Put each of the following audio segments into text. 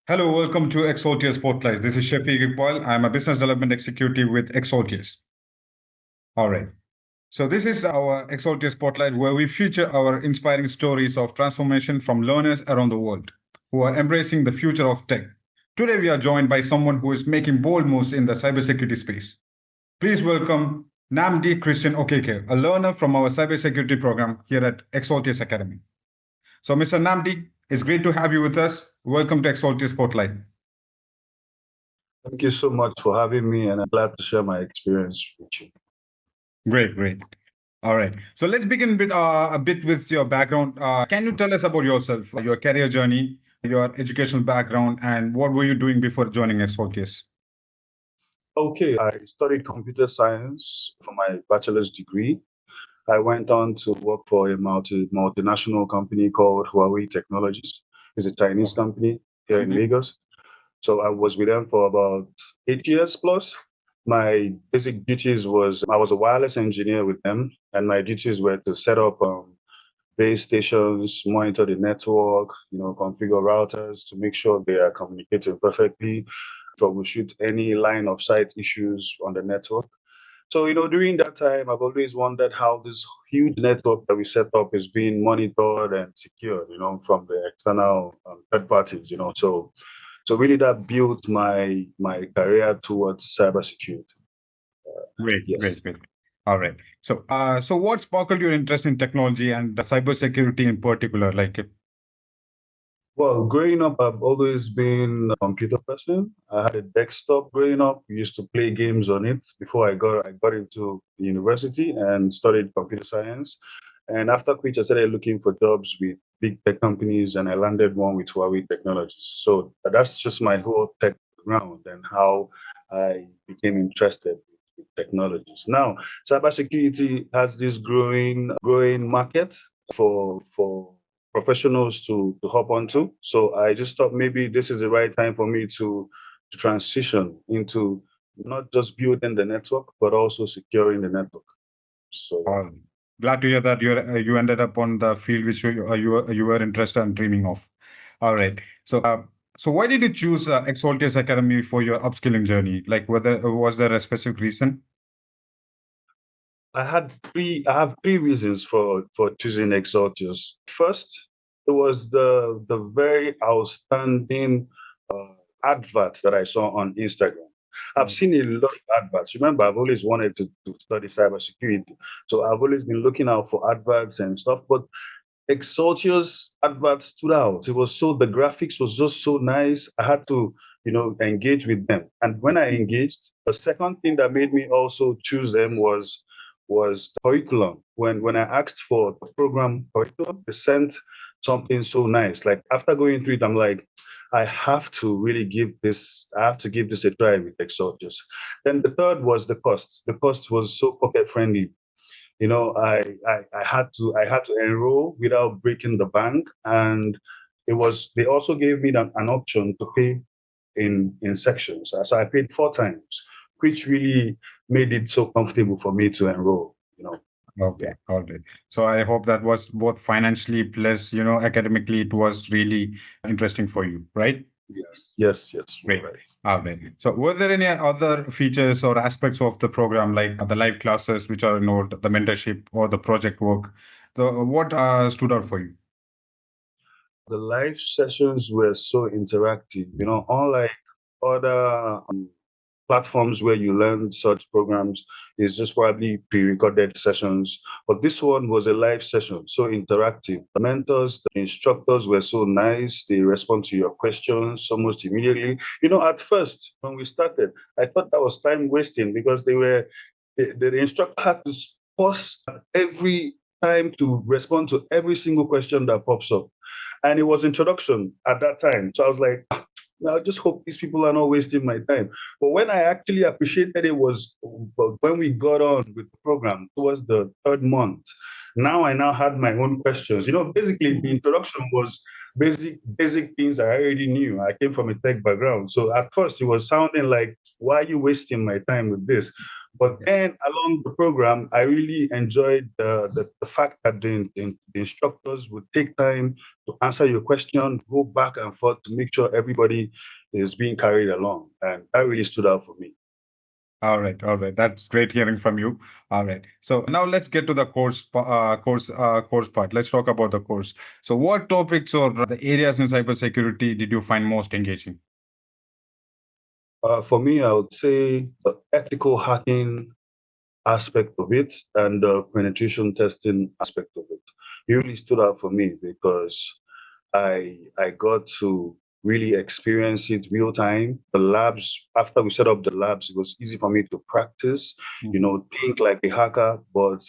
Hello, welcome to Xaltius Spotlight. This is Shafiq Iqbal. I'm a business development executive with Xaltius. All right. So this is our Xaltius Spotlight where we feature our inspiring stories of transformation from learners around the world who are embracing the future of tech. Today we are joined by someone who is making bold moves in the cybersecurity space. Please welcome Nnamdi Christian Okeke, a learner from our cybersecurity program here at Xaltius Academy. So Mr. Nnamdi, it's great to have you with us. Welcome to Xaltius Spotlight. Thank you so much for having me, and I'm glad to share my experience with you. Great, great. All right. So let's begin with a bit with your background. Can you tell us about yourself, your career journey, your educational background, and what were you doing before joining Xaltius? Okay, I studied computer science for my bachelor's degree. I went on to work for a multinational company called Huawei Technologies. It's a Chinese company here in Mhm. Lagos. So I was with them for about 8 years plus. My basic duties was I was a wireless engineer with them, and my duties were to set up base stations, monitor the network, configure routers to make sure they are communicating perfectly, troubleshoot any line of sight issues on the network. So, during that time, I've always wondered how this huge network that we set up is being monitored and secured, from the external third parties, so really that built my career towards cybersecurity. Great, Yes. great, great. All right. So what sparkled your interest in technology and cybersecurity in particular? Well, growing up, I've always been a computer person. I had a desktop growing up. We used to play games on it before I got into university and studied computer science. And after which, I started looking for jobs with big tech companies, and I landed one with Huawei Technologies. So that's just my whole tech background and how I became interested with technologies. Now, cybersecurity has this growing market for professionals to hop onto. So I just thought maybe this is the right time for me to transition into not just building the network, but also securing the network. So All Glad to hear that you ended up on the field which you were interested and dreaming of. All right. So why did you choose Exaltius Academy for your upskilling journey? Like, whether was there a specific reason? I have three reasons for choosing Xaltius. First, it was the very outstanding advert that I saw on Instagram. I've Mm. seen a lot of adverts. Remember, I've always wanted to study cybersecurity. So I've always been looking out for adverts and stuff. But Exaltius advert stood out. The graphics was just so nice. I had to, engage with them. And when I engaged, the second thing that made me also choose them was the curriculum. When I asked for the program curriculum, they sent something so nice. Like after going through it, I'm like, I have to give this a try with Exaltius. Then the third was the cost. The cost was so pocket friendly. I had to enroll without breaking the bank, and they also gave me an option to pay in sections. So I paid 4 times, which really made it so comfortable for me to enroll. Yeah. Okay, all right. So I hope that was both financially plus, academically, it was really interesting for you, right? Yes. Yes. Yes. You're Great. right. All right. So were there any other features or aspects of the program, like the live classes, which are involved, the mentorship or the project work? What stood out for you? The live sessions were so interactive. Unlike other platforms where you learn such programs is just probably pre-recorded sessions, but this one was a live session, so interactive. The mentors, the instructors were so nice. They respond to your questions almost immediately. At first when we started, I thought that was time wasting because the instructor had to pause every time to respond to every single question that pops up, and it was introduction at that time. So I was like, I just hope these people are not wasting my time. But when I actually appreciated it was when we got on with the program towards the third month. Now I now had my own questions. Basically the introduction was basic things I already knew. I came from a tech background. So at first it was sounding like, why are you wasting my time with this? But then along the program, I really enjoyed the fact that the instructors would take time to answer your question, go back and forth to make sure everybody is being carried along. And that really stood out for me. All right, all right. That's great hearing from you. All right. So now let's get to the course part. Let's talk about the course. So, what topics or the areas in cybersecurity did you find most engaging? For me, I would say the ethical hacking aspect of it and the penetration testing aspect of it. It really stood out for me because I got to really experience it real time. The labs, after we set up the labs, it was easy for me to practice, Mhm. think like a hacker, but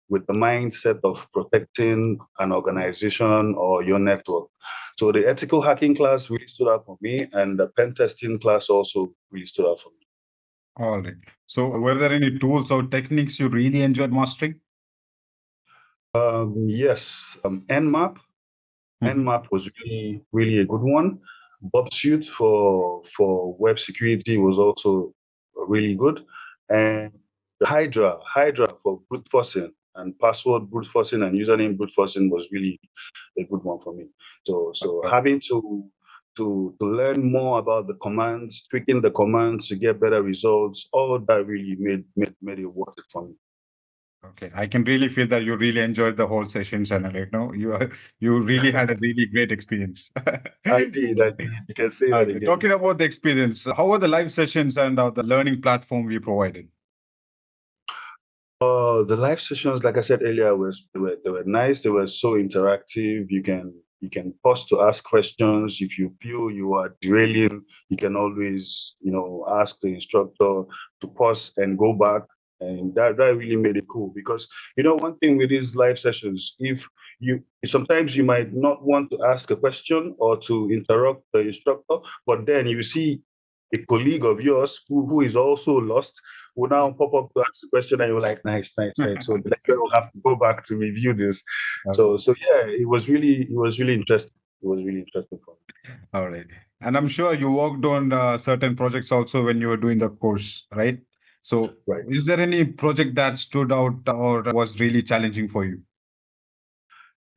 with the mindset of protecting an organization or your network. So the ethical hacking class really stood out for me, and the pen testing class also really stood out for me. All right. So, were there any tools or techniques you really enjoyed mastering? Yes, Mhm. Nmap was really, really a good one. Bob Suite for web security was also really good. And Hydra for brute forcing and password brute forcing and username brute forcing was really a good one for me. So Okay. having to learn more about the commands, tweaking the commands to get better results, all that really made it worth it for me. Okay, I can really feel that you really enjoyed the whole sessions, and you really had a really great experience. I did. You can say that Okay, again. talking about the experience, how were the live sessions and the learning platform we provided? The live sessions, like I said earlier, they were nice. They were so interactive. You can pause to ask questions. If you feel you are derailing, you can always ask the instructor to pause and go back. And that really made it cool because one thing with these live sessions, if you sometimes you might not want to ask a question or to interrupt the instructor, but then you see a colleague of yours who is also lost will now pop up to ask the question and you're like, nice, nice, nice. So the lecturer will have to go back to review this. Okay. So yeah, it was really interesting. It was really interesting for me. All right. And I'm sure you worked on certain projects also when you were doing the course, right? So, Right. is there any project that stood out or was really challenging for you?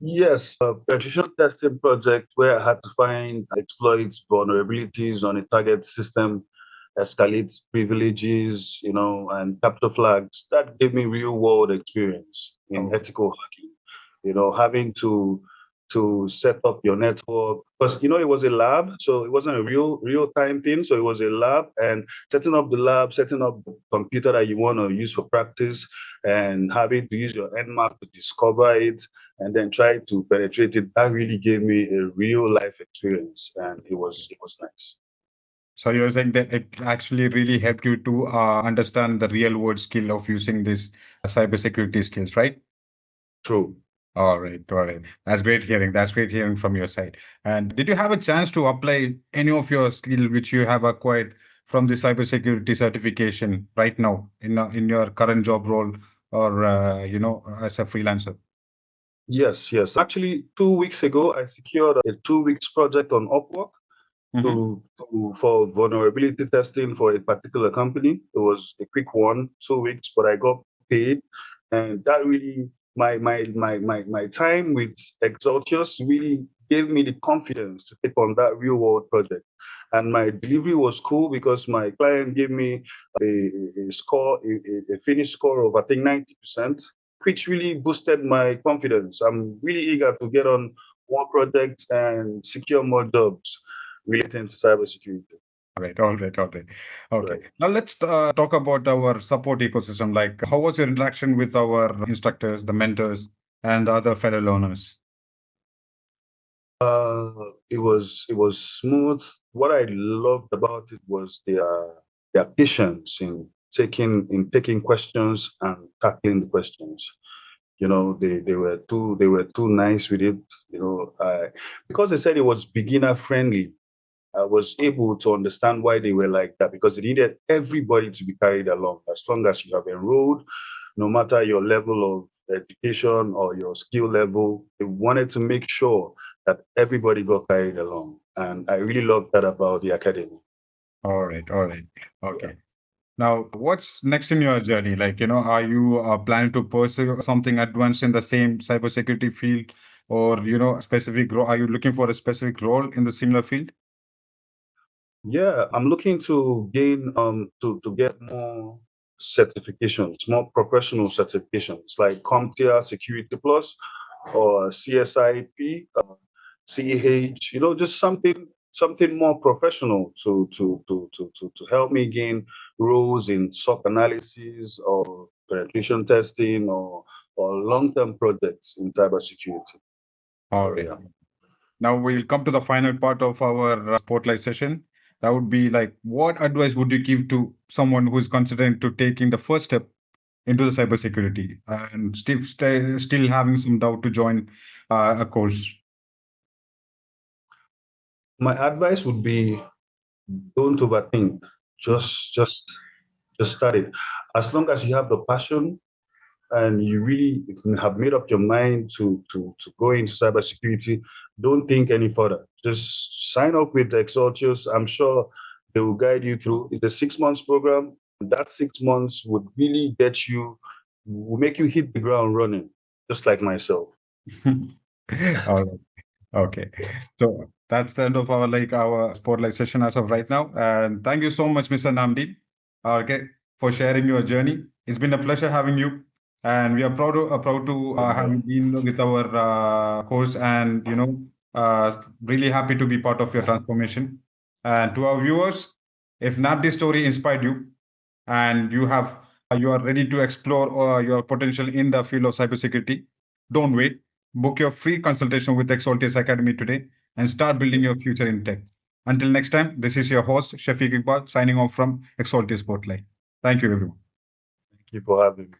Yes, a penetration testing project where I had to find exploits, vulnerabilities on a target system, escalate privileges, and capture flags. That gave me real world experience in Okay. ethical hacking. Having to set up your network because it was a lab, so it wasn't a real time thing. So it was a lab and setting up the lab, setting up the computer that you want to use for practice, and having to use your Nmap to discover it and then try to penetrate it. That really gave me a real life experience, and it was nice. So you're saying that it actually really helped you to understand the real world skill of using this cybersecurity skills, right? True. All right, all right. That's great hearing. That's great hearing from your side. And did you have a chance to apply any of your skill which you have acquired from the cybersecurity certification right now in your current job role or as a freelancer? Yes, yes. Actually, 2 weeks ago, I secured a 2 weeks project on Upwork Mm-hmm. for vulnerability testing for a particular company. It was a quick one, 2 weeks, but I got paid, and that really my time with Xaltius really gave me the confidence to take on that real world project. And my delivery was cool because my client gave me a score, a finished score of I think 90%, which really boosted my confidence. I'm really eager to get on more projects and secure more jobs relating to cybersecurity. All right, all right, all right. Okay. Right. Now let's talk about our support ecosystem. Like, how was your interaction with our instructors, the mentors, and the other fellow learners? It was smooth. What I loved about it was their patience in taking questions and tackling the questions. They were too nice with it. Because they said it was beginner friendly. I was able to understand why they were like that because they needed everybody to be carried along. As long as you have enrolled, no matter your level of education or your skill level, they wanted to make sure that everybody got carried along. And I really love that about the academy. All right, all right. Yeah. Okay. Now, what's next in your journey? Like, are you planning to pursue something advanced in the same cybersecurity field, or specific role? Are you looking for a specific role in the similar field? Yeah, I'm looking to gain to get more certifications, more professional certifications like CompTIA Security Plus or CSIP, CH, just something more professional to help me gain roles in SOC analysis or penetration testing or long-term projects in cybersecurity. All So right. yeah. Now we'll come to the final part of our spotlight session. That would be like, what advice would you give to someone who is considering to taking the first step into the cybersecurity and still having some doubt to join a course? My advice would be don't overthink. Just just just start it. As long as you have the passion and you really have made up your mind to go into cybersecurity, don't think any further. Just sign up with Xaltius. I'm sure they will guide you through. It's a 6 months program. That 6 months would really will make you hit the ground running, just like myself. All right. Okay. So that's the end of our spotlight session as of right now. And thank you so much, Mr. Nnamdi, okay, for sharing your journey. It's been a pleasure having you. And we are proud to have you been with our course, and really happy to be part of your transformation. And to our viewers, if Nnamdi's story inspired you and you are ready to explore your potential in the field of cybersecurity, don't wait. Book your free consultation with Xaltius Academy today and start building your future in tech. Until next time, this is your host, Shafiq Iqbal, signing off from Xaltius Spotlight. Thank you, everyone. Thank you for having me.